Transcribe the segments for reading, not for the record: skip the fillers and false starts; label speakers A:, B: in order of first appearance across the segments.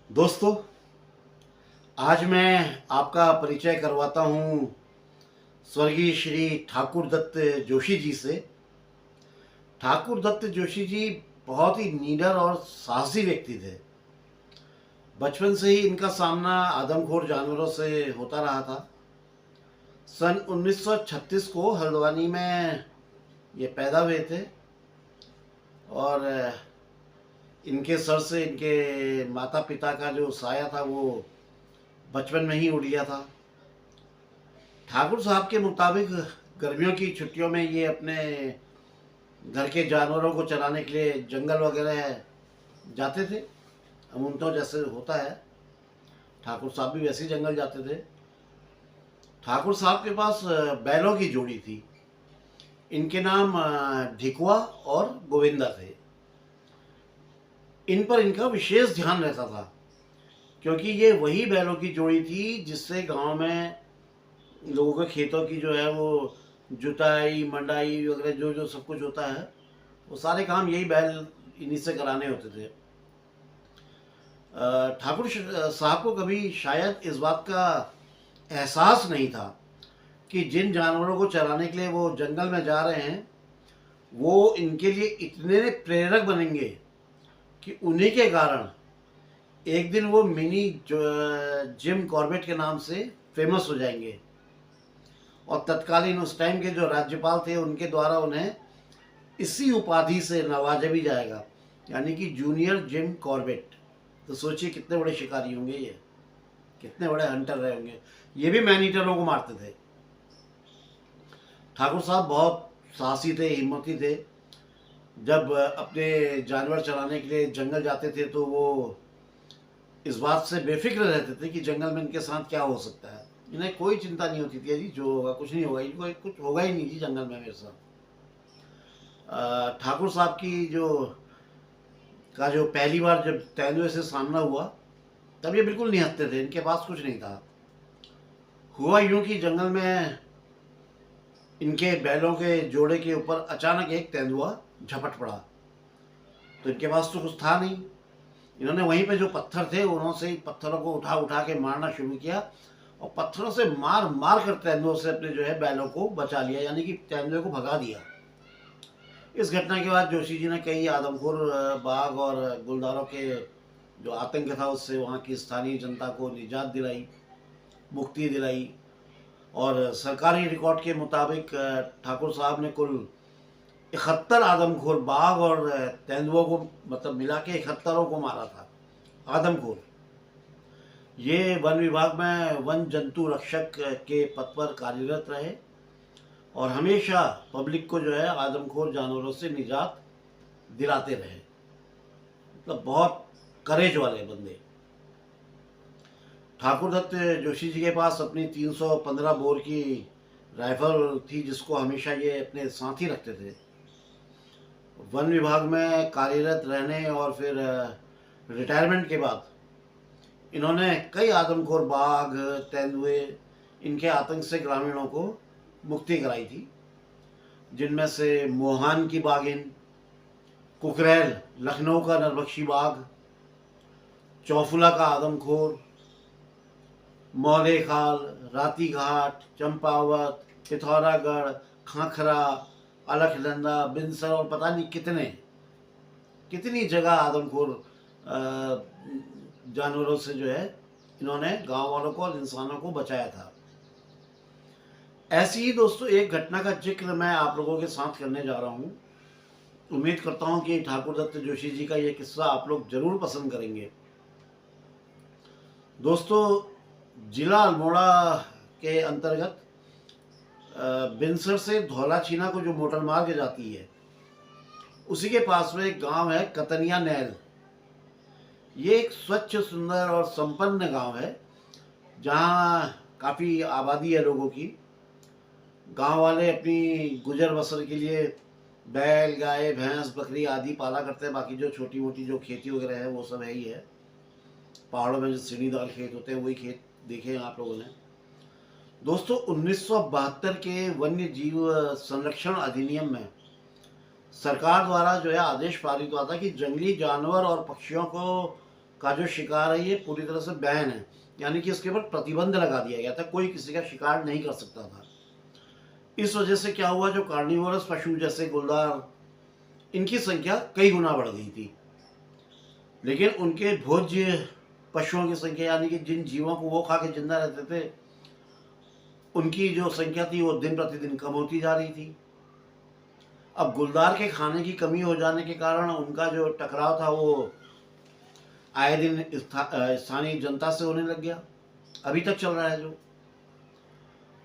A: दोस्तों, आज मैं आपका परिचय करवाता हूँ स्वर्गीय श्री ठाकुर दत्त जोशी जी से। ठाकुर दत्त जोशी जी बहुत ही निडर और साहसी व्यक्ति थे। बचपन से ही इनका सामना आदमखोर जानवरों से होता रहा था। सन 1936 को हल्द्वानी में ये पैदा हुए थे और इनके सर से इनके माता पिता का जो साया था वो बचपन में ही उड़ गया था। ठाकुर साहब के मुताबिक गर्मियों की छुट्टियों में ये अपने घर के जानवरों को चराने के लिए जंगल वगैरह जाते थे। अमूमतों जैसे होता है, ठाकुर साहब भी वैसे ही जंगल जाते थे। ठाकुर साहब के पास बैलों की जोड़ी थी। इनके नाम ढिकुआ और गोविंदा थे। इन पर इनका विशेष ध्यान रहता था क्योंकि ये वही बैलों की जोड़ी थी जिससे गांव में लोगों के खेतों की जो है वो जुताई मंडाई वगैरह जो जो सब कुछ होता है वो सारे काम यही बैल इन्हीं से कराने होते थे। ठाकुर साहब को कभी शायद इस बात का एहसास नहीं था कि जिन जानवरों को चराने के लिए वो जंगल में जा रहे हैं वो इनके लिए इतने प्रेरक बनेंगे कि उन्हीं के कारण एक दिन वो मिनी जिम कॉर्बेट के नाम से फेमस हो जाएंगे और तत्कालीन उस टाइम के जो राज्यपाल थे उनके द्वारा उन्हें इसी उपाधि से नवाजा भी जाएगा, यानी कि जूनियर जिम कॉर्बेट। तो सोचिए कितने बड़े शिकारी होंगे ये, कितने बड़े हंटर रहे होंगे। ये भी मैन ईटरों को मारते थे। ठाकुर साहब बहुत साहसी थे, हिम्मती थे। जब अपने जानवर चराने के लिए जंगल जाते थे तो वो इस बात से बेफिक्र रहते थे कि जंगल में इनके साथ क्या हो सकता है। इन्हें कोई चिंता नहीं होती थी, जी जो होगा कुछ नहीं होगा, इनको कुछ होगा ही नहीं जी जंगल में मेरे साथ। ठाकुर साहब की जो पहली बार जब तेंदुए से सामना हुआ तब ये बिल्कुल निहत्थे थे, इनके पास कुछ नहीं था। हुआ यूं कि जंगल में इनके बैलों के जोड़े के ऊपर अचानक एक तेंदुआ झपट पड़ा। तो इनके पास तो कुछ था नहीं। इन्होंने वहीं पे जो पत्थर थे उन्होंने ही पत्थरों को उठा उठा के मारना शुरू किया और पत्थरों से मार मार कर तेंदुओं से अपने जो है बैलों को बचा लिया, यानी कि तेंदुए को भगा दिया। इस घटना के बाद जोशी जी ने कई आदमखोर बाघ और गुलदारों के जो आतंक था उससे वहाँ की स्थानीय जनता को निजात दिलाई, मुक्ति दिलाई। और सरकारी रिकॉर्ड के मुताबिक ठाकुर साहब ने कुल 71 आदमखोर बाघ और तेंदुओं को मतलब मिला के 71 को मारा था आदमखोर। ये वन विभाग में वन जंतु रक्षक के पद पर कार्यरत रहे और हमेशा पब्लिक को जो है आदमखोर जानवरों से निजात दिलाते रहे। मतलब बहुत करेज वाले बंदे। ठाकुर दत्त जोशी जी के पास अपनी 315 बोर की राइफल थी जिसको हमेशा ये अपने साथ ही रखते थे। वन विभाग में कार्यरत रहने और फिर रिटायरमेंट के बाद इन्होंने कई आदमखोर बाघ तेंदुए इनके आतंक से ग्रामीणों को मुक्ति कराई थी, जिनमें से मोहान की बाघिन, कुकरेल लखनऊ का नरभक्षी बाघ, चौफुला का आदमखोर, मौलेखाल, राती घाट, चंपावत, पिथौरागढ़, खाखरा, अलखनंदा, बिनसर और पता नहीं कितनी जगह आदमखोर जानवरों से जो है इन्होंने गांव वालों को और इंसानों को बचाया था। ऐसी ही दोस्तों एक घटना का जिक्र मैं आप लोगों के साथ करने जा रहा हूँ। उम्मीद करता हूँ कि ठाकुर दत्त जोशी जी का ये किस्सा आप लोग जरूर पसंद करेंगे। दोस्तों, जिला अल्मोड़ा के अंतर्गत बिनसर से धौलाछीना को जो मोटर मार्ग जाती है उसी के पास में एक गांव है कतनिया नैल। ये एक स्वच्छ सुंदर और संपन्न गांव है जहां काफ़ी आबादी है लोगों की। गांव वाले अपनी गुजर बसर के लिए बैल गाय भैंस बकरी आदि पाला करते हैं। बाकी जो छोटी मोटी जो खेती वगैरह है वो सब है ही है। पहाड़ों में जो सीढ़ीदार खेत होते हैं वही खेत देखे हैं आप लोगों ने। दोस्तों, 1972 के वन्य जीव संरक्षण अधिनियम में सरकार द्वारा जो है आदेश पारित हुआ था कि जंगली जानवर और पक्षियों को का जो शिकार है ये पूरी तरह से बैन है, यानी कि इसके ऊपर प्रतिबंध लगा दिया गया था, कोई किसी का शिकार नहीं कर सकता था। इस वजह से क्या हुआ, जो कार्निवोरस पशु जैसे गुलदार, इनकी संख्या कई गुना बढ़ गई थी, लेकिन उनके भोज्य पशुओं की संख्या, यानी कि जिन जीवों को वो खा के जिंदा रहते थे, उनकी जो संख्या थी वो दिन प्रतिदिन कम होती जा रही थी। अब गुलदार के खाने की कमी हो जाने के कारण उनका जो टकराव था वो आए दिन स्थानीय जनता से होने लग गया, अभी तक चल रहा है। जो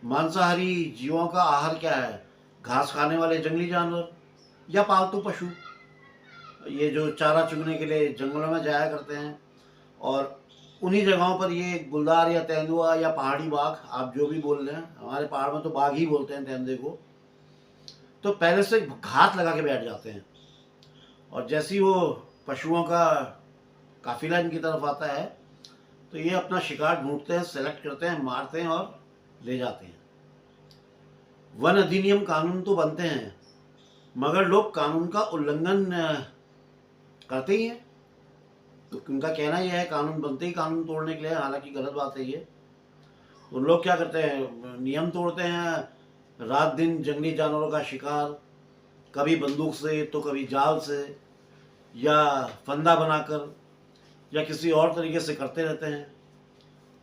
A: मांसाहारी जीवों का आहार क्या है, घास खाने वाले जंगली जानवर या पालतू पशु, ये जो चारा चुगने के लिए जंगलों में जाया करते हैं, और उन्हीं जगहों पर ये गुलदार या तेंदुआ या पहाड़ी बाघ, आप जो भी बोल रहे हैं, हमारे पहाड़ में तो बाघ ही बोलते हैं तेंदुए को, तो पहले से घात लगा के बैठ जाते हैं, और जैसे ही वो पशुओं का काफिला इनकी तरफ आता है तो ये अपना शिकार ढूंढते हैं, सेलेक्ट करते हैं, मारते हैं और ले जाते हैं। वन अधिनियम कानून तो बनते हैं, मगर लोग कानून का उल्लंघन करते ही हैं। तो उनका कहना यह है कानून बनते ही कानून तोड़ने के लिए, हालांकि गलत बात है ये। उन लोग क्या करते हैं, नियम तोड़ते हैं, रात दिन जंगली जानवरों का शिकार, कभी बंदूक से तो कभी जाल से या फंदा बनाकर या किसी और तरीके से करते रहते हैं,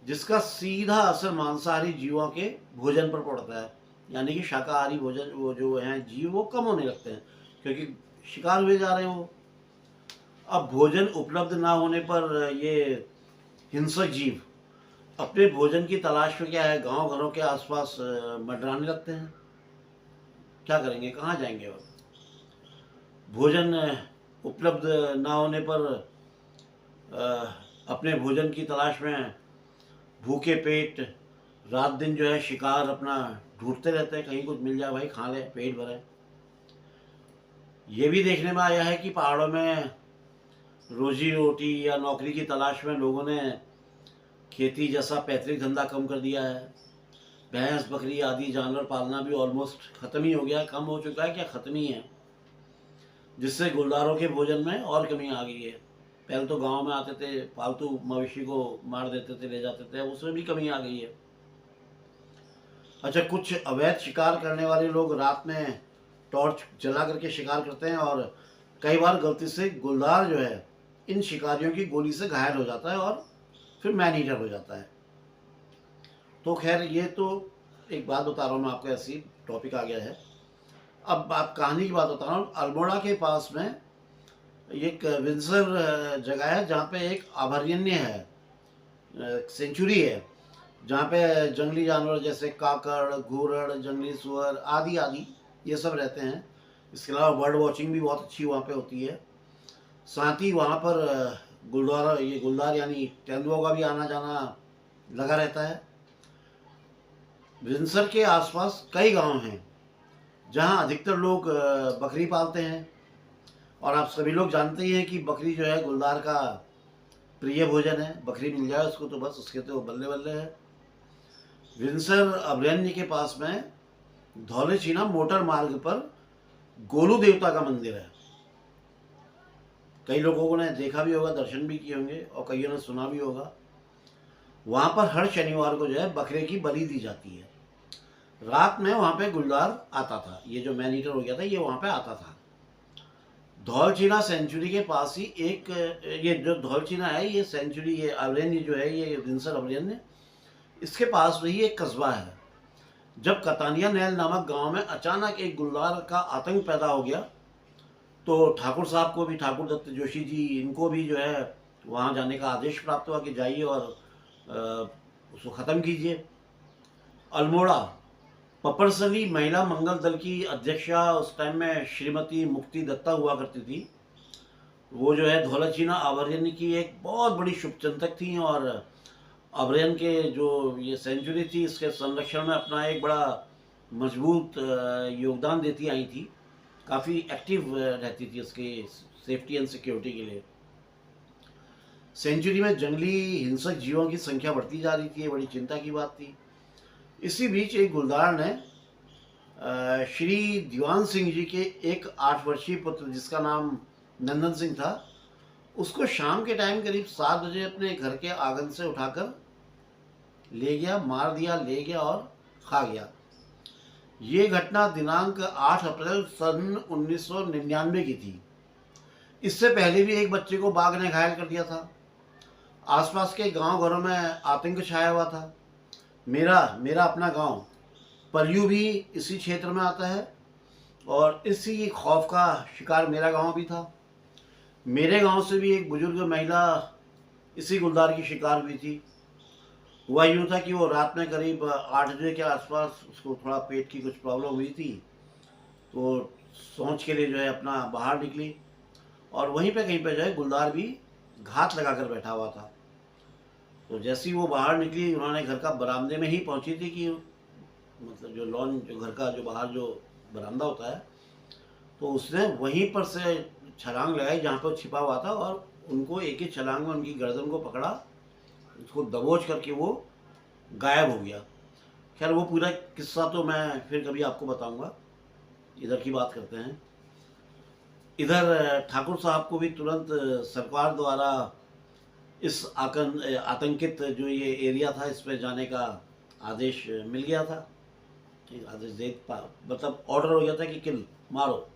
A: जिसका सीधा असर मांसाहारी जीवों के भोजन पर पड़ता है, यानी कि शाकाहारी भोजन वो जो हैं जीव वो कम होने लगते हैं, क्योंकि शिकार हुए जा रहे हैं वो। अब भोजन उपलब्ध ना होने पर ये हिंसक जीव अपने भोजन की तलाश में क्या है, गांव घरों के आसपास मंडराने लगते हैं। क्या करेंगे, कहाँ जाएंगे अब। भोजन उपलब्ध ना होने पर अपने भोजन की तलाश में भूखे पेट रात दिन जो है शिकार अपना ढूंढते रहते हैं, कहीं कुछ मिल जाए भाई खा ले, पेट भरे। ये भी देखने में आया है कि पहाड़ों में रोजी रोटी या नौकरी की तलाश में लोगों ने खेती जैसा पैतृक धंधा कम कर दिया है। भैंस बकरी आदि जानवर पालना भी ऑलमोस्ट ख़त्म ही हो गया है, कम हो चुका है, क्या ख़त्म ही है, जिससे गुलदारों के भोजन में और कमी आ गई है। पहले तो गांव में आते थे, पालतू मवेशी को मार देते थे, ले जाते थे, उसमें भी कमी आ गई है। अच्छा, कुछ अवैध शिकार करने वाले लोग रात में टॉर्च जला करके शिकार करते हैं, और कई बार गलती से गुलदार जो है इन शिकारियों की गोली से घायल हो जाता है और फिर मैन ईटर हो जाता है। तो खैर, ये तो एक बात बता रहा हूँ मैं आपको, ऐसी टॉपिक आ गया है। अब आप कहानी की बात बता रहा हूँ। अल्मोड़ा के पास में एक विंसर जगह है जहाँ पे एक अभयारण्य है, सेंचुरी है, जहाँ पे जंगली जानवर जैसे काकड़, घूरड़, जंगली सुअर आदि आदि ये सब रहते हैं। इसके अलावा बर्ड वॉचिंग भी बहुत अच्छी वहाँ पे होती है। साथ ही वहाँ पर गुलदार यानी तेंदुओं का भी आना जाना लगा रहता है। विंसर के आसपास कई गांव हैं जहाँ अधिकतर लोग बकरी पालते हैं, और आप सभी लोग जानते ही हैं कि बकरी जो है गुलदार का प्रिय भोजन है। बकरी मिल जाए उसको तो बस उसके तो बल्ले बल्ले है। विंसर अभयारण्य के पास में धौलेचीना मोटर मार्ग पर गोलू देवता का मंदिर है। कई लोगों ने देखा भी होगा, दर्शन भी किए होंगे, और कईयों ने सुना भी होगा। वहाँ पर हर शनिवार को जो है बकरे की बलि दी जाती है। रात में वहाँ पे गुलदार आता था, ये जो मैन ईटर हो गया था ये वहाँ पे आता था। धौलचीना सेंचुरी के पास ही एक, ये जो धौलचीना है ये सेंचुरी, ये अभयारण्य जो है ये विंसर अभयारण्य, इसके पास वही एक कस्बा है। जब कतानिया नैल नामक गांव में अचानक एक गुलदार का आतंक पैदा हो गया, तो ठाकुर साहब को भी, ठाकुर दत्त जोशी जी, इनको भी जो है वहाँ जाने का आदेश प्राप्त हुआ कि जाइए और उसको ख़त्म कीजिए। अल्मोड़ा पपरसली महिला मंगल दल की अध्यक्षा उस टाइम में श्रीमती मुक्ति दत्ता हुआ करती थी। वो जो है धौलचीना अभयारण्य की एक बहुत बड़ी शुभचिंतक थी, और अभयारण्य के जो ये सेंचुरी थी इसके संरक्षण में अपना एक बड़ा मजबूत योगदान देती आई थी। काफ़ी एक्टिव रहती थी इसके सेफ्टी एंड सिक्योरिटी के लिए। सेंचुरी में जंगली हिंसक जीवों की संख्या बढ़ती जा रही थी, ये बड़ी चिंता की बात थी। इसी बीच एक गुलदार ने श्री दीवान सिंह जी के एक 8 वर्षीय पुत्र, जिसका नाम नंदन सिंह था, उसको शाम के टाइम करीब 7 बजे अपने घर के आंगन से उठाकर ले गया, मार दिया, ले गया और खा गया। ये घटना दिनांक 8 अप्रैल सन 1999 की थी। इससे पहले भी एक बच्चे को बाघ ने घायल कर दिया था। आसपास के गांव घरों में आतंक छाया हुआ था। मेरा मेरा अपना गांव पलियू भी इसी क्षेत्र में आता है और इसी खौफ का शिकार मेरा गांव भी था। मेरे गांव से भी एक बुजुर्ग महिला इसी गुलदार की शिकार हुई थी। हुआ यूँ था कि वो रात में करीब 8 बजे के आसपास उसको थोड़ा पेट की कुछ प्रॉब्लम हुई थी, तो सोच के लिए जो है अपना बाहर निकली और वहीं पे कहीं पे जो है गुलदार भी घात लगा कर बैठा हुआ था। तो जैसे ही वो बाहर निकली, उन्होंने घर का बरामदे में ही पहुंची थी कि मतलब जो लॉन, जो घर का जो बाहर जो बरामदा होता है, तो उसने वहीं पर से छलांग लगाई जहाँ पर छिपा हुआ था और उनको एक ही छलांग में उनकी गर्दन को पकड़ा, उसको दबोच करके वो गायब हो गया। खैर वो पूरा किस्सा तो मैं फिर कभी आपको बताऊंगा। इधर की बात करते हैं। इधर ठाकुर साहब को भी तुरंत सरकार द्वारा इस आतंकित जो ये एरिया था इस पे जाने का आदेश मिल गया था। आदेश मतलब ऑर्डर हो गया था कि किल मारो।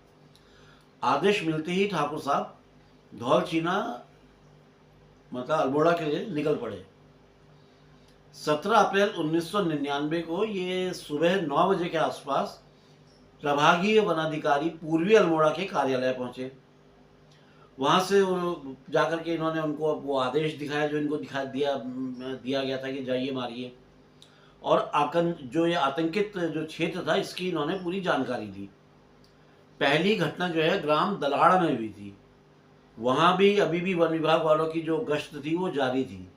A: आदेश मिलते ही ठाकुर साहब धौल चीना मतलब अल्मोड़ा के लिए निकल पड़े। 17 अप्रैल 1999 को ये सुबह 9 बजे के आसपास प्रभागीय वनाधिकारी पूर्वी अल्मोड़ा के कार्यालय पहुंचे। वहां से जाकर के इन्होंने उनको वो आदेश दिखाया जो इनको दिया गया था कि जाइए मारिए, और जो ये आतंकित जो क्षेत्र था इसकी इन्होंने पूरी जानकारी दी। पहली घटना जो है ग्राम दलाड़ में हुई थी। वहां भी अभी भी वन विभाग वालों की जो गश्त थी वो जारी थी।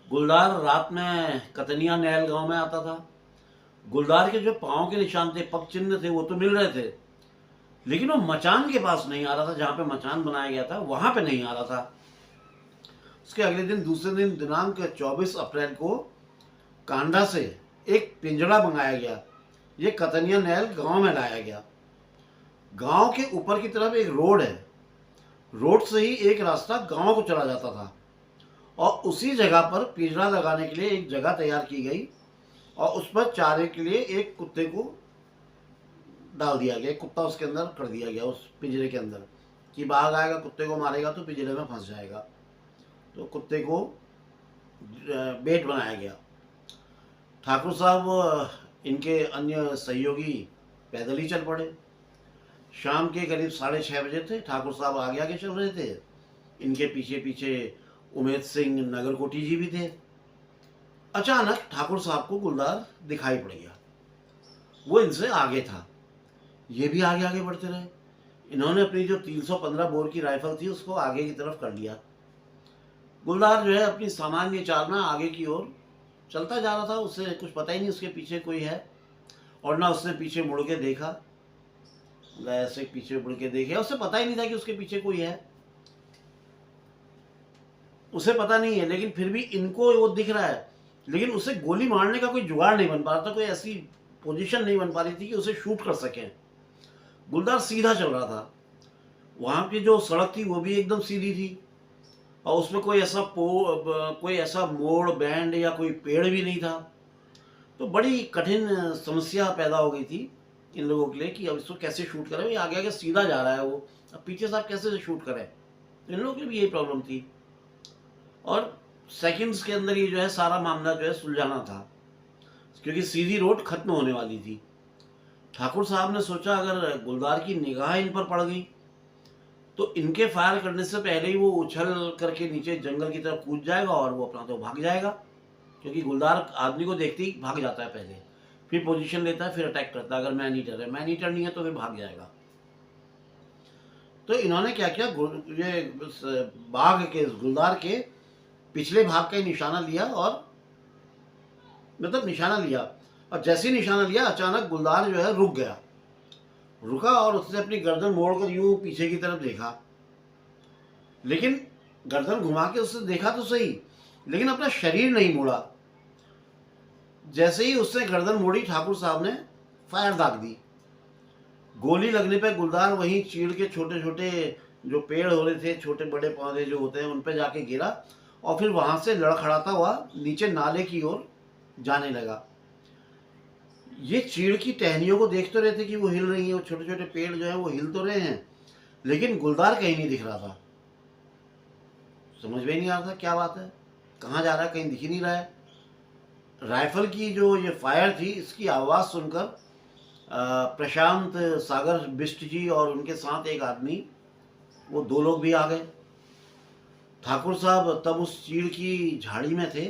A: गुलदार रात में कतनिया नैल गांव में आता था। गुलदार के जो पाँव के निशान थे, पग चिन्ह थे, वो तो मिल रहे थे, लेकिन वो मचान के पास नहीं आ रहा था। जहाँ पे मचान बनाया गया था वहां पे नहीं आ रहा था। उसके अगले दिन, दूसरे दिन दिनांक 24 अप्रैल को कांडा से एक पिंजड़ा मंगाया गया। ये कतनिया नैल गांव में लाया गया। गांव के ऊपर की तरफ एक रोड है, रोड से ही एक रास्ता गांव को चला जाता था और उसी जगह पर पिंजरा लगाने के लिए एक जगह तैयार की गई और उस पर चारे के लिए एक कुत्ते को डाल दिया गया। कुत्ता उसके अंदर कर दिया गया उस पिंजरे के अंदर कि बाघ आएगा कुत्ते को मारेगा तो पिंजरे में फंस जाएगा। तो कुत्ते को बेट बनाया गया। ठाकुर साहब इनके अन्य सहयोगी पैदल ही चल पड़े। शाम के करीब 6:30 बजे थे। ठाकुर साहब आगे आगे चल रहे थे, इनके पीछे पीछे उमेद सिंह नगरकोटी जी भी थे। अचानक ठाकुर साहब को गुलदार दिखाई पड़ गया। वो इनसे आगे था। ये भी आगे आगे बढ़ते रहे। इन्होंने अपनी जो 315 बोर की राइफल थी उसको आगे की तरफ कर लिया। गुलदार जो है अपनी सामान्य चाल में आगे की ओर चलता जा रहा था। उससे कुछ पता ही नहीं उसके पीछे कोई है, और ना उसने पीछे मुड़ के देखा। ऐसे पीछे मुड़ के देखे, उसे पता ही नहीं था कि उसके पीछे कोई है, उसे पता नहीं है। लेकिन फिर भी इनको वो दिख रहा है, लेकिन उसे गोली मारने का कोई जुगाड़ नहीं बन पा रहा था, कोई ऐसी पोजीशन नहीं बन पा रही थी कि उसे शूट कर सके। गुलदार सीधा चल रहा था। वहां की जो सड़क थी वो भी एकदम सीधी थी और उसमें कोई ऐसा मोड़, बैंड या कोई पेड़ भी नहीं था। तो बड़ी कठिन समस्या पैदा हो गई थी इन लोगों के लिए कि अब इसको कैसे शूट करें। ये आगे आगे सीधा जा रहा है, वो अब पीछे से आप कैसे शूट करें। इन लोगों के लिए भी यही प्रॉब्लम थी और सेकंड्स के अंदर ये जो है सारा मामला जो है सुलझाना था, क्योंकि सीधी रोड खत्म होने वाली थी। ठाकुर साहब ने सोचा अगर गुलदार की निगाह इन पर पड़ गई तो इनके फायर करने से पहले ही वो उछल करके नीचे जंगल की तरफ कूद जाएगा और वो अपना तो भाग जाएगा, क्योंकि गुलदार आदमी को देखते ही भाग जाता है पहले, फिर पोजीशन लेता है, फिर अटैक करता है। अगर मैन ईटर है, मैन ईटर नहीं है तो फिर भाग जाएगा। तो इन्होंने क्या किया, ये बाघ के, गुलदार के पिछले भाग का ही निशाना लिया और मतलब निशाना लिया, और जैसे ही निशाना लिया अचानक गुलदार जो है रुक गया। रुका और उसने अपनी गर्दन मोड़कर यूं पीछे की तरफ देखा, लेकिन गर्दन घुमा के उसने देखा तो सही, लेकिन अपना शरीर नहीं मोड़ा। जैसे ही उसने गर्दन मोड़ी, ठाकुर साहब ने फायर दाग दी। गोली लगने पर गुलदार वहीं चीड़ के छोटे छोटे जो पेड़ हो रहे थे, छोटे बड़े पौधे जो होते हैं, उन पे जाके गिरा और फिर वहाँ से लड़खड़ाता हुआ नीचे नाले की ओर जाने लगा। ये चीड़ की टहनियों को देख तो रहे थे कि वो हिल रही हैं, वो छोटे छोटे पेड़ जो हैं वो हिल तो रहे हैं, लेकिन गुलदार कहीं नहीं दिख रहा था। समझ में ही नहीं आ रहा था क्या बात है, कहाँ जा रहा है, कहीं दिख ही नहीं रहा है। राइफल की जो ये फायर थी, इसकी आवाज़ सुनकर प्रशांत सागर बिष्ट जी और उनके साथ एक आदमी, वो दो लोग भी आ गए। ठाकुर साहब तब उस चीड़ की झाड़ी में थे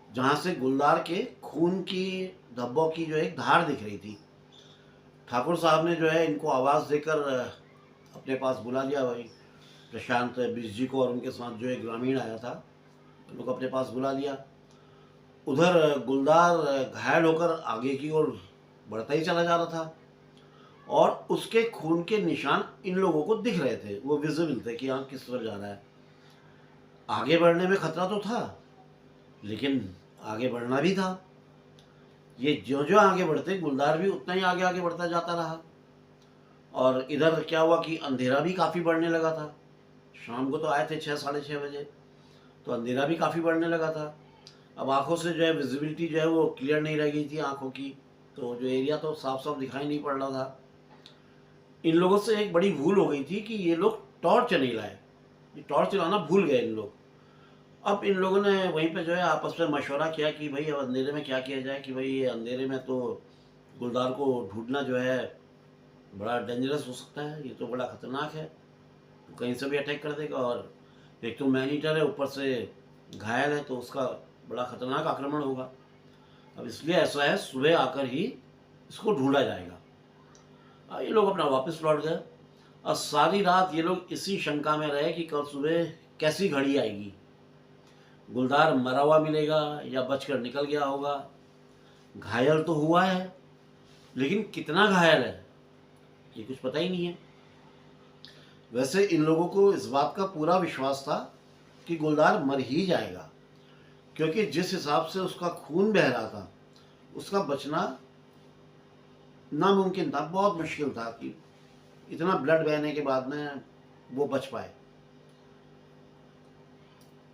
A: जहाँ से गुलदार के खून की धब्बों की जो एक धार दिख रही थी। ठाकुर साहब ने जो है इनको आवाज़ देकर अपने पास बुला लिया, भाई प्रशांत बिष्ट जी को और उनके साथ जो एक ग्रामीण आया था उनको अपने पास बुला लिया। उधर गुलदार घायल होकर आगे की ओर बढ़ता ही चला जा रहा था और उसके खून के निशान इन लोगों को दिख रहे थे, वो विजिबल थे कि हाँ किस तरफ जा रहा है। आगे बढ़ने में खतरा तो था, लेकिन आगे बढ़ना भी था। ये ज्यों ज्यों आगे बढ़ते, गुलदार भी उतना ही आगे आगे बढ़ता जाता रहा। और इधर क्या हुआ कि अंधेरा भी काफ़ी बढ़ने लगा था। शाम को तो आए थे 6 साढ़े 6 बजे, तो अंधेरा भी काफ़ी बढ़ने लगा था। अब आंखों से जो है विजिबिलिटी जो है वो क्लियर नहीं रह गई थी आंखों की, तो जो एरिया तो साफ साफ दिखाई नहीं पड़ रहा था। इन लोगों से एक बड़ी भूल हो गई थी कि ये लोग टॉर्च नहीं लाए, ये टॉर्च लाना भूल गए इन लोग। अब इन लोगों ने वहीं पे जो है आपस में मशवरा किया कि भाई अब अंधेरे में क्या किया जाए, कि भाई ये अंधेरे में तो गुलदार को ढूंढना जो है बड़ा डेंजरस हो सकता है, ये तो बड़ा ख़तरनाक है, तो कहीं से भी अटैक कर देगा, और एक तो मैन ईटर है, ऊपर से घायल है, तो उसका बड़ा ख़तरनाक आक्रमण होगा। अब इसलिए ऐसा है, सुबह आकर ही इसको ढूंढा जाएगा। ये लोग अपना वापस लौट गए और सारी रात ये लोग इसी शंका में रहे कि कल सुबह कैसी घड़ी आएगी, गुलदार मरा हुआ मिलेगा या बचकर निकल गया होगा। घायल तो हुआ है, लेकिन कितना घायल है ये कुछ पता ही नहीं है। वैसे इन लोगों को इस बात का पूरा विश्वास था कि गुलदार मर ही जाएगा, क्योंकि जिस हिसाब से उसका खून बह रहा था, उसका बचना नामुमकिन था, बहुत मुश्किल था कि इतना ब्लड बहने के बाद में वो बच पाए।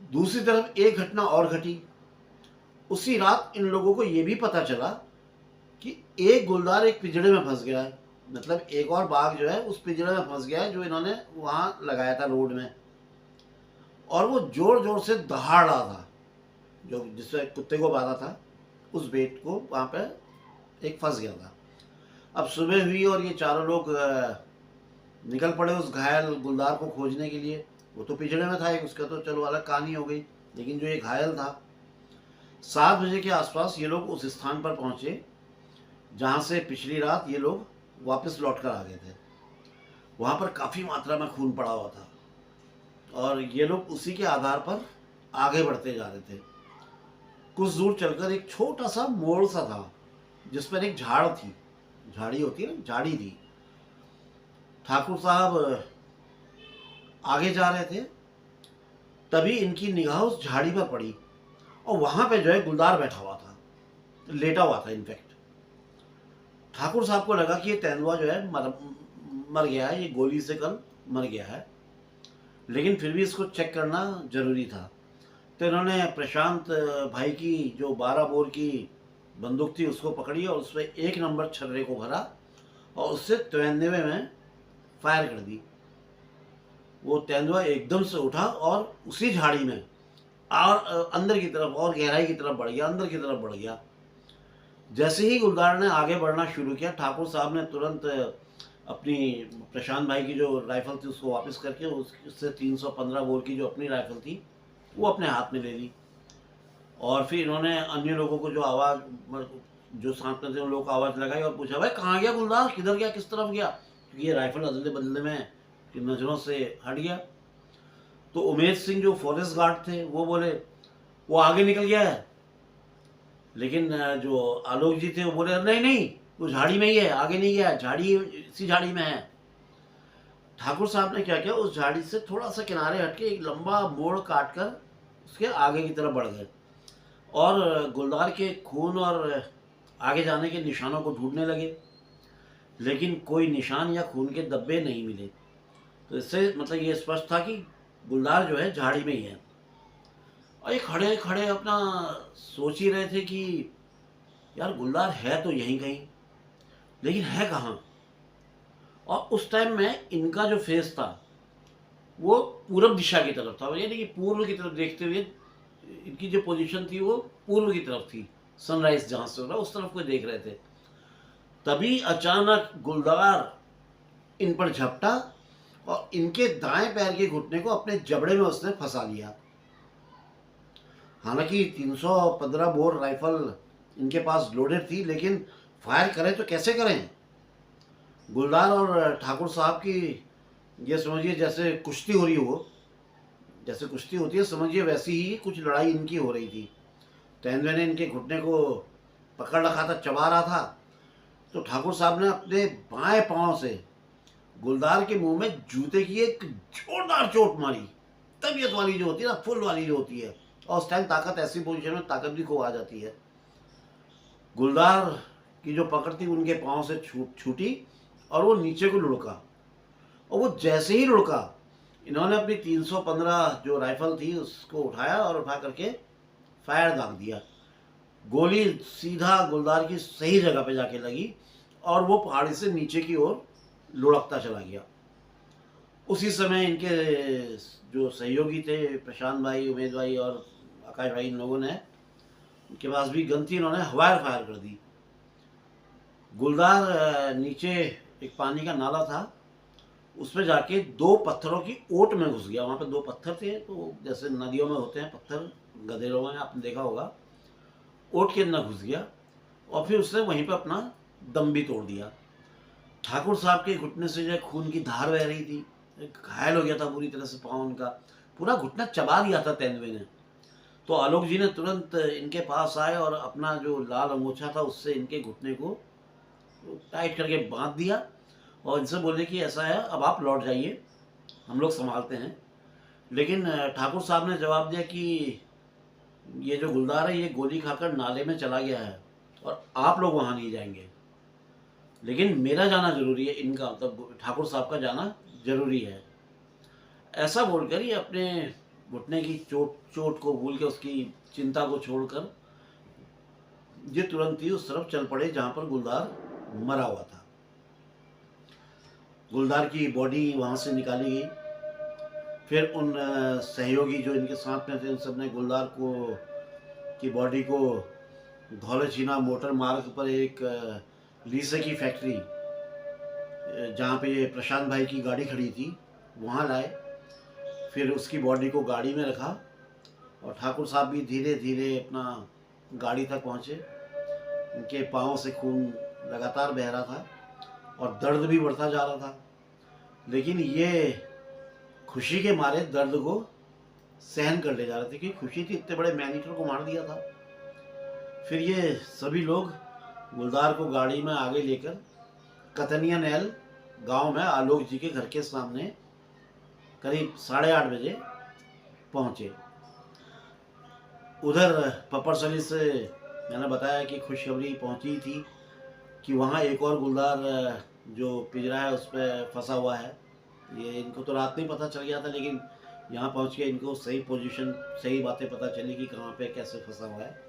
A: दूसरी तरफ एक घटना और घटी। उसी रात इन लोगों को ये भी पता चला कि एक गुलदार एक पिंजड़े में फंस गया है, मतलब एक और बाघ जो है उस पिंजड़े में फंस गया है जो इन्होंने वहाँ लगाया था रोड में, और वो जोर जोर से दहाड़ रहा था। जो जिससे कुत्ते को बांधा था उस बेट को वहाँ पे एक फंस गया था। अब सुबह हुई और ये चारों लोग निकल पड़े उस घायल गुलदार को खोजने के लिए। वो तो पिंजड़े में था एक, उसका तो चलो अलग कहानी हो गई, लेकिन जो ये घायल था, 7 बजे के आसपास ये लोग उस स्थान पर पहुँचे जहाँ से पिछली रात ये लोग वापस लौट कर आ गए थे। वहाँ पर काफ़ी मात्रा में खून पड़ा हुआ था और ये लोग उसी के आधार पर आगे बढ़ते जा रहे थे। कुछ दूर चलकर एक छोटा सा मोड़ सा था जिस पर एक झाड़ थी, झाड़ी होती है ना, झाड़ी थी। ठाकुर साहब आगे जा रहे थे, तभी इनकी निगाह उस झाड़ी पर पड़ी और वहाँ पे जो है गुलदार बैठा हुआ था, लेटा हुआ था। इनफैक्ट ठाकुर साहब को लगा कि ये तेंदुआ जो है मर गया है, ये गोली से कल मर गया है, लेकिन फिर भी इसको चेक करना जरूरी था। तो इन्होंने प्रशांत भाई की जो 12 बोर की बंदूक थी उसको पकड़ी और उसमें 1 नंबर छर्रे को भरा और उससे 93 में फायर कर दी। वो तेंदुआ एकदम से उठा और उसी झाड़ी में और अंदर की तरफ और गहराई की तरफ बढ़ गया, अंदर की तरफ बढ़ गया। जैसे ही गुलदार ने आगे बढ़ना शुरू किया, ठाकुर साहब ने तुरंत अपनी प्रशांत भाई की जो राइफल थी उसको वापस करके उससे 315 बोर की जो अपनी राइफल थी वो अपने हाथ में ले ली। और फिर इन्होंने अन्य लोगों को जो आवाज़, जो साथ में थे उन लोगों को आवाज़ लगाई और पूछा, भाई कहाँ गया गुलदार, किधर गया, किस तरफ गया, क्योंकि ये राइफल अदले बदले में कि नज़रों से हट गया। तो उमेश सिंह जो फॉरेस्ट गार्ड थे वो बोले वो आगे निकल गया है, लेकिन जो आलोक जी थे वो बोले नहीं नहीं वो झाड़ी में ही है, आगे नहीं गया, झाड़ी इसी झाड़ी में है। ठाकुर साहब ने क्या किया, उस झाड़ी से थोड़ा सा किनारे हटके एक लंबा मोड़ काट कर उसके आगे की तरफ बढ़ गए और गुलदार के खून और आगे जाने के निशानों को ढूंढने लगे, लेकिन कोई निशान या खून के धब्बे नहीं मिले। तो इससे मतलब ये स्पष्ट था कि गुलदार जो है झाड़ी में ही है। और ये खड़े खड़े अपना सोच ही रहे थे कि यार गुलदार है तो यहीं कहीं, लेकिन है कहाँ। और उस टाइम में इनका जो फेस था वो पूरब दिशा की तरफ था, यानी कि पूर्व की तरफ देखते हुए इनकी जो पोजीशन थी वो पूर्व की तरफ थी। सनराइज जहाँ से हो रहा उस तरफ को देख रहे थे। तभी अचानक गुलदार इन पर झपटा और इनके दाएं पैर के घुटने को अपने जबड़े में उसने फंसा लिया। हालांकि 315 बोर राइफल इनके पास लोडेड थी, लेकिन फायर करें तो कैसे करें। गुलदार और ठाकुर साहब की ये समझिए जैसे कुश्ती हो रही हो, जैसे कुश्ती होती है समझिए वैसी ही कुछ लड़ाई इनकी हो रही थी। तेंदुए ने इनके घुटने को पकड़ रखा था, चबा रहा था। तो ठाकुर साहब ने अपने बाएं पांव से गुलदार के मुंह में जूते की एक जोरदार चोट मारी, तबीयत वाली जो होती है ना, फुल वाली जो होती है। और उस टाइम ताकत, ऐसी पोजीशन में ताकत भी खो आ जाती है। गुलदार की जो पकड़ थी उनके पांव से छूटी और वो नीचे को लुढ़का। और वो जैसे ही लुढ़का, इन्होंने अपनी 315 जो राइफल थी उसको उठाया और उठा करके फायर दाग दिया। गोली सीधा गुलदार की सही जगह पे जाके लगी और वो पहाड़ी से नीचे की ओर लुढ़कता चला गया। उसी समय इनके जो सहयोगी थे, प्रशांत भाई, उमेद भाई और आकाश भाई, इन लोगों ने, उनके पास भी गन थी, इन्होंने हवाई फायर कर दी। गुलदार नीचे एक पानी का नाला था, उसमें जाके दो पत्थरों की ओट में घुस गया। वहाँ पे दो पत्थर थे, तो जैसे नदियों में होते हैं पत्थर, गधेरों में आपने देखा होगा। ओट के अंदर घुस गया और फिर उसने वहीं पर अपना दम भी तोड़ दिया। ठाकुर साहब के घुटने से जो खून की धार बह रही थी, घायल हो गया था पूरी तरह से पाँव उनका, पूरा घुटना चबा दिया था तेंदुए ने। तो आलोक जी ने तुरंत इनके पास आए और अपना जो लाल अंगोछा था उससे इनके घुटने को टाइट करके बांध दिया और इनसे बोले कि ऐसा है, अब आप लौट जाइए, हम लोग संभालते हैं। लेकिन ठाकुर साहब ने जवाब दिया कि ये जो गुलदार है ये गोली खाकर नाले में चला गया है और आप लोग वहाँ नहीं जाएंगे, लेकिन मेरा जाना जरूरी है, इनका मतलब ठाकुर साहब का जाना जरूरी है। ऐसा बोलकर ये अपने घुटने की चोट को भूल के, उसकी चिंता को छोड़कर ये तुरंत ही उस तरफ चल पड़े जहाँ पर गुलदार मरा हुआ था। गुलदार की बॉडी वहाँ से निकाली गई। फिर उन सहयोगी जो इनके साथ में थे उन सब ने गुलदार को की बॉडी को धौलछीना मोटर मार्ग पर एक लीसे की फैक्ट्री, जहाँ पे ये प्रशांत भाई की गाड़ी खड़ी थी, वहाँ लाए। फिर उसकी बॉडी को गाड़ी में रखा और ठाकुर साहब भी धीरे धीरे अपना गाड़ी तक पहुँचे। उनके पाँव से खून लगातार बह रहा था और दर्द भी बढ़ता जा रहा था, लेकिन ये खुशी के मारे दर्द को सहन कर ले जा रहे थे, क्योंकि खुशी थी, इतने बड़े मैनेजर को मार दिया था। फिर ये सभी लोग गुलदार को गाड़ी में आगे लेकर कतनिया नहल गांव में आलोक जी के घर के सामने करीब 8:30 बजे पहुंचे। उधर पपरसली से मैंने बताया कि खुशखबरी पहुंची थी कि वहाँ एक और गुलदार जो पिंजरा है उस पर फंसा हुआ है। ये इनको तो रात में पता चल गया था, लेकिन यहाँ पहुँच के इनको सही पोजीशन, सही बातें पता चली कि कहाँ पे कैसे फंसा हुआ है।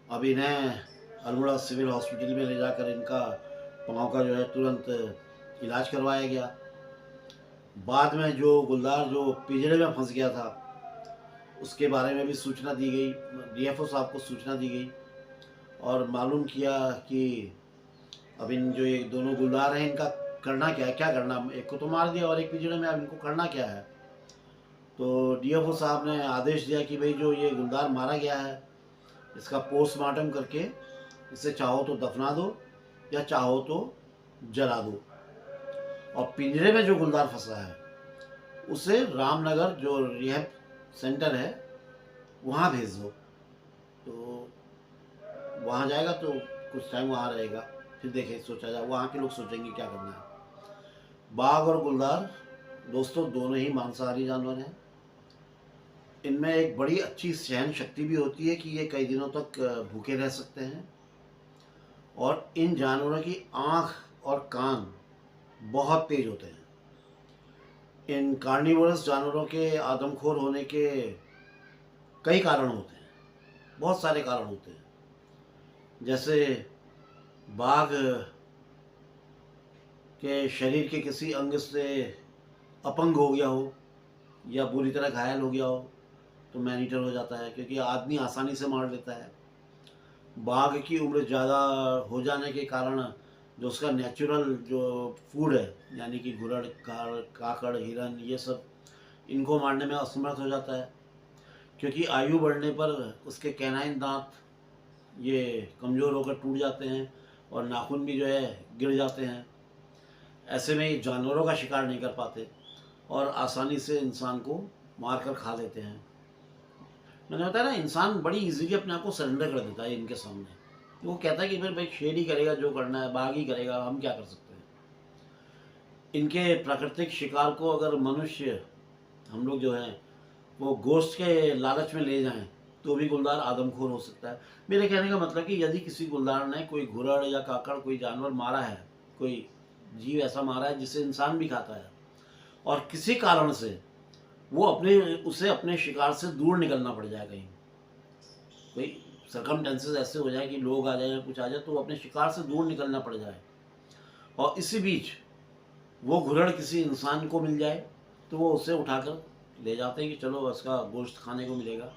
A: अब इन्हें अल्मोड़ा सिविल हॉस्पिटल में ले जाकर इनका पाँव का जो है तुरंत इलाज करवाया गया। बाद में जो गुलदार जो पिंजरे में फंस गया था उसके बारे में भी सूचना दी गई, डीएफओ साहब को सूचना दी गई और मालूम किया कि अब इन जो ये दोनों गुलदार हैं इनका करना क्या है, क्या करना। एक को तो मार दिया और एक पिंजरे में, अब इनको करना क्या है। तो डीएफओ साहब ने आदेश दिया कि भाई जो ये गुलदार मारा गया है इसका पोस्टमार्टम करके इसे चाहो तो दफना दो या चाहो तो जला दो, और पिंजरे में जो गुलदार फंसा है उसे रामनगर जो रिहैब सेंटर है वहाँ भेज दो। तो वहाँ जाएगा तो कुछ टाइम वहाँ रहेगा, फिर देखें, सोचा जाए, वहाँ के लोग सोचेंगे क्या करना है। बाघ और गुलदार दोस्तों दोनों ही मांसाहारी जानवर हैं। इनमें एक बड़ी अच्छी सहन शक्ति भी होती है कि ये कई दिनों तक भूखे रह सकते हैं, और इन जानवरों की आँख और कान बहुत तेज होते हैं। इन कार्निवोरस जानवरों के आदमखोर होने के कई कारण होते हैं, बहुत सारे कारण होते हैं। जैसे बाघ के शरीर के किसी अंग से अपंग हो गया हो या बुरी तरह घायल हो गया हो तो मैनीटर हो जाता है, क्योंकि आदमी आसानी से मार लेता है। बाघ की उम्र ज़्यादा हो जाने के कारण जो उसका नेचुरल जो फूड है, यानी कि घुरड़, काकड़, हिरन, ये सब इनको मारने में असमर्थ हो जाता है, क्योंकि आयु बढ़ने पर उसके कैनाइन दांत ये कमज़ोर होकर टूट जाते हैं और नाखून भी जो है गिर जाते हैं। ऐसे में ये जानवरों का शिकार नहीं कर पाते और आसानी से इंसान को मार कर खा लेते हैं। मैंने बताया ना, इंसान बड़ी इजीली अपने आप को सरेंडर कर देता है इनके सामने। वो कहता है कि फिर भाई शेर ही करेगा जो करना है, बाघ ही करेगा, हम क्या कर सकते हैं। इनके प्राकृतिक शिकार को अगर मनुष्य, हम लोग जो हैं, वो गोश्त के लालच में ले जाएं तो भी गुलदार आदमखोर हो सकता है। मेरे कहने का मतलब कि यदि किसी गुलदार ने कोई घुरड़ या काकड़, कोई जानवर मारा है, कोई जीव ऐसा मारा है जिसे इंसान भी खाता है, और किसी कारण से वो उसे अपने शिकार से दूर निकलना पड़ जाए, कहीं कोई सरकमटेंसेस ऐसे हो जाए कि लोग आ जाए या कुछ आ जाए, तो वो अपने शिकार से दूर निकलना पड़ जाए, और इसी बीच वो घुरड़ किसी इंसान को मिल जाए तो वो उसे उठाकर ले जाते हैं कि चलो इसका गोश्त खाने को मिलेगा।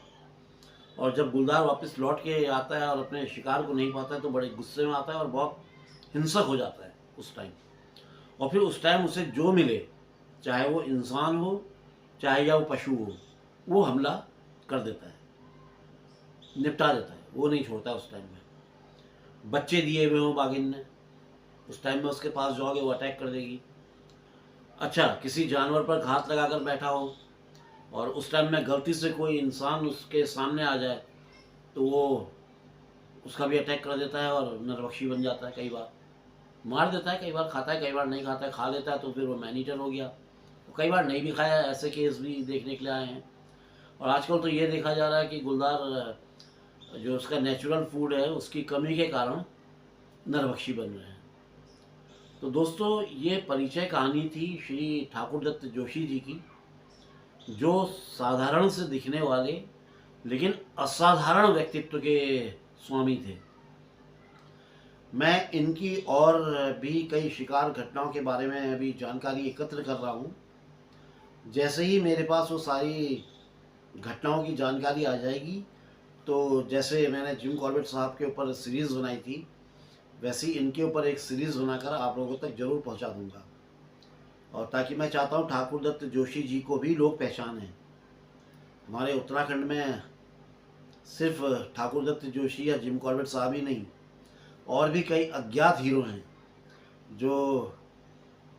A: और जब गुलदार वापस लौट के आता है और अपने शिकार को नहीं पाता है तो बड़े गुस्से में आता है और बहुत हिंसक हो जाता है उस टाइम। और फिर उस टाइम उसे जो मिले, चाहे वो इंसान हो चाहे या वो पशु हो, वो हमला कर देता है, निपटा देता है, वो नहीं छोड़ता उस टाइम में। बच्चे दिए हुए हों बाघिन ने, उस टाइम में उसके पास जाओगे वो अटैक कर देगी। अच्छा, किसी जानवर पर घात लगाकर बैठा हो और उस टाइम में गलती से कोई इंसान उसके सामने आ जाए तो वो उसका भी अटैक कर देता है और नरभक्षी बन जाता है। कई बार मार देता है, कई बार खाता है, कई बार नहीं खाता है। खा लेता है तो फिर वो मैनीटर हो गया, तो कई बार नहीं भी खाया, ऐसे केस भी देखने के लिए आए हैं। और आजकल तो ये देखा जा रहा है कि गुलदार जो उसका नेचुरल फूड है उसकी कमी के कारण नरभक्षी बन रहे हैं। तो दोस्तों, ये परिचय कहानी थी श्री ठाकुर दत्त जोशी जी की, जो साधारण से दिखने वाले लेकिन असाधारण व्यक्तित्व के स्वामी थे। मैं इनकी और भी कई शिकार घटनाओं के बारे में अभी जानकारी एकत्र कर रहा हूँ। जैसे ही मेरे पास वो सारी घटनाओं की जानकारी आ जाएगी, तो जैसे मैंने जिम कॉर्बेट साहब के ऊपर सीरीज़ बनाई थी, वैसे ही इनके ऊपर एक सीरीज़ बनाकर आप लोगों तक ज़रूर पहुंचा दूंगा। और ताकि मैं चाहता हूं ठाकुर दत्त जोशी जी को भी लोग पहचानें। हमारे उत्तराखंड में सिर्फ ठाकुर दत्त जोशी या जिम कॉर्बेट साहब ही नहीं, और भी कई अज्ञात हीरो हैं जो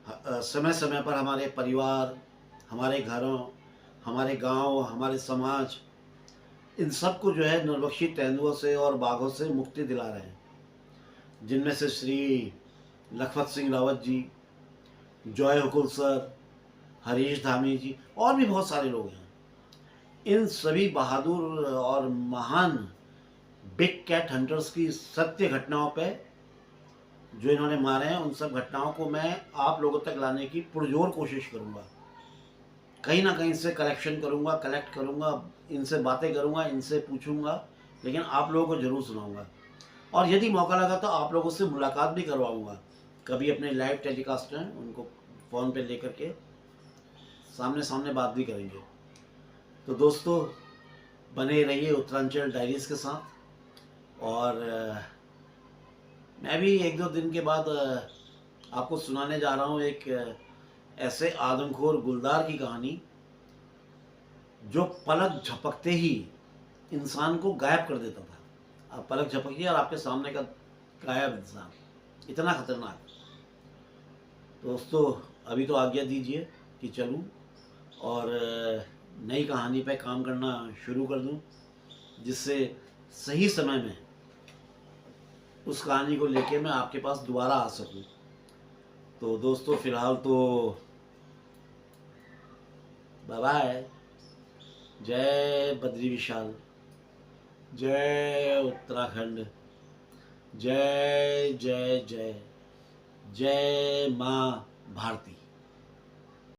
A: समय समय पर हमारे परिवार, हमारे घरों, हमारे गांव, हमारे समाज, इन सब को जो है नरभक्षी तेंदुओं से और बाघों से मुक्ति दिला रहे हैं। जिनमें से श्री लखपत सिंह रावत जी, जॉय हुकुल सर, हरीश धामी जी, और भी बहुत सारे लोग हैं। इन सभी बहादुर और महान बिग कैट हंटर्स की सत्य घटनाओं पे जो इन्होंने मारे हैं, उन सब घटनाओं को मैं आप लोगों तक लाने की पुरजोर कोशिश करूँगा। कहीं ना कहीं से कलेक्शन करूँगा, कलेक्ट करूँगा, इनसे बातें करूँगा, इनसे पूछूँगा, लेकिन आप लोगों को ज़रूर सुनाऊँगा। और यदि मौका लगा तो आप लोगों से मुलाकात भी करवाऊँगा। कभी अपने लाइव टेलीकास्ट हैं उनको फ़ोन पे लेकर के सामने सामने बात भी करेंगे। तो दोस्तों, बने रहिए उत्तरांचल डायरीज़ के साथ। और मैं भी एक दो दिन के बाद आपको सुनाने जा रहा हूँ एक ऐसे आदमखोर गुलदार की कहानी जो पलक झपकते ही इंसान को गायब कर देता था। आप पलक झपकिए और आपके सामने का गायब इंसान, इतना खतरनाक। दोस्तों, अभी तो आज्ञा दीजिए कि चलूं और नई कहानी पे काम करना शुरू कर दूं, जिससे सही समय में उस कहानी को लेके मैं आपके पास दोबारा आ सकूं। तो दोस्तों, फिलहाल तो बाय बाय। जय बद्री विशाल, जय उत्तराखंड, जय जय जय, जय माँ भारती।